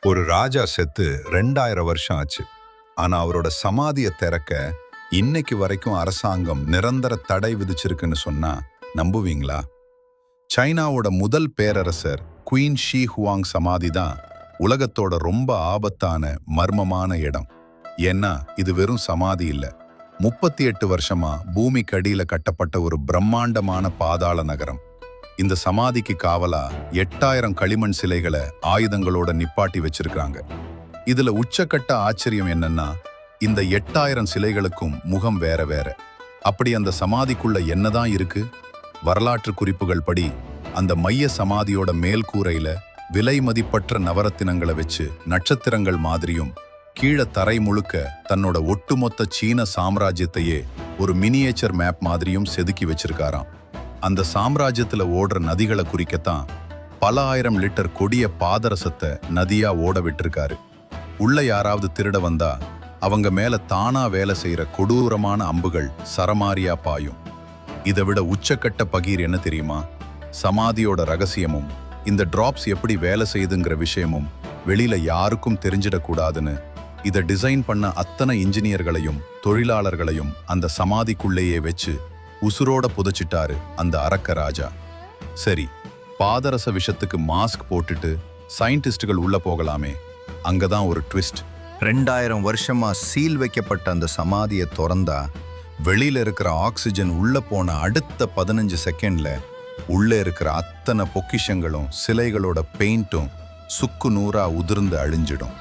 ஒரு ராஜா செத்து 2000 வருஷம் ஆச்சு. ஆனா அவரோட சமாதியை திறக்க இன்னைக்கு வரைக்கும் அரசாங்கம் நிரந்தர தடை விதிச்சிருக்குன்னு சொன்னா நம்புவீங்களா? சைனாவோட முதல் பேரரசர் குயின் ஷி ஹுவாங் சமாதி தான் உலகத்தோட ரொம்ப ஆபத்தான மர்மமான இடம். ஏன்னா இது வெறும் சமாதி இல்ல, 38 வருஷமா பூமிக்கு அடியில கட்டப்பட்ட ஒரு பிரம்மாண்டமான பாதாள நகரம். இந்த சமாதிக்கு காவலா 8000 களிமண் சிலைகளை ஆயுதங்களோட நிப்பாட்டி வச்சிருக்காங்க. இதுல உச்சக்கட்ட ஆச்சரியம் என்னன்னா, இந்த 8000 சிலைகளுக்கும் முகம் வேற வேற. அப்படி அந்த சமாதிக்குள்ள என்னதான் இருக்கு? வரலாற்று குறிப்புகள் படி அந்த மைய சமாதியோட மேல் கூரையில விலை மதிப்பற்ற நவரத்தினங்களை வச்சு நட்சத்திரங்கள் மாதிரியும், கீழே தரை முழுக்க தன்னோட ஒட்டுமொத்த சீன சாம்ராஜ்யத்தையே ஒரு மினியேச்சர் மேப் மாதிரியும் செதுக்கி வச்சிருக்காராம். அந்த சாம்ராஜ்யத்துல ஓடுற நதிகளை குறிக்கத்தான் பல ஆயிரம் லிட்டர் கொடிய பாதரசத்தை நதியா ஓட விட்டிருக்காரு. உள்ள யாராவது திருட வந்தா அவங்க மேல தானா வேலை செய்யற கொடூரமான அம்புகள் சரமாரியா பாயும். இதை விட உச்சக்கட்ட பகீர் என்ன தெரியுமா? சமாதியோட ரகசியமும் இந்த டிராப்ஸ் எப்படி வேலை செய்யுதுங்கிற விஷயமும் வெளியில யாருக்கும் தெரிஞ்சிடக்கூடாதுன்னு இதை டிசைன் பண்ண அத்தனை இன்ஜினியர்களையும் தொழிலாளர்களையும் அந்த சமாதிக்குள்ளேயே வச்சு உசுரோட புதைச்சிட்டாரு அந்த அரக்க ராஜா. சரி, பாதரச விஷத்துக்கு மாஸ்க் போட்டுட்டு சயின்டிஸ்டுகள் உள்ள போகலாமே, அங்கதான் ஒரு ட்விஸ்ட். 2000 வருஷமா சீல் வைக்கப்பட்ட அந்த சமாதியை திறந்தா வெளியில இருக்கிற ஆக்சிஜன் உள்ள போன அடுத்த 15 செகண்ட்ல உள்ள இருக்கிற அத்தனை பொக்கிஷங்களும் சிலைகளோட பெயிண்டும் சுக்கு நூறா உதிர்ந்து அழிஞ்சிடும்.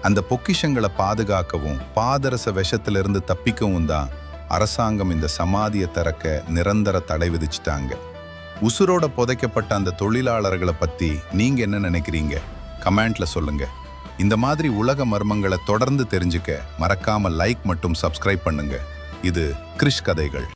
அந்த பொக்கிஷங்களை பாதுகாக்கவும் பாதரச விஷத்திலிருந்து தப்பிக்கவும் தான் அரசாங்கம் இந்த சமாதியை திறக்க நிரந்தர தடை விதிச்சிட்டாங்க. உசுரோட புதைக்கப்பட்ட அந்த தொழிலாளர்களை பத்தி நீங்க என்ன நினைக்கிறீங்க? கமெண்ட்ல சொல்லுங்க. இந்த மாதிரி உலக மர்மங்களை தொடர்ந்து தெரிஞ்சுக்க மறக்காம லைக் மற்றும் சப்ஸ்கிரைப் பண்ணுங்க. இது கிரிஷ் கதைகள்.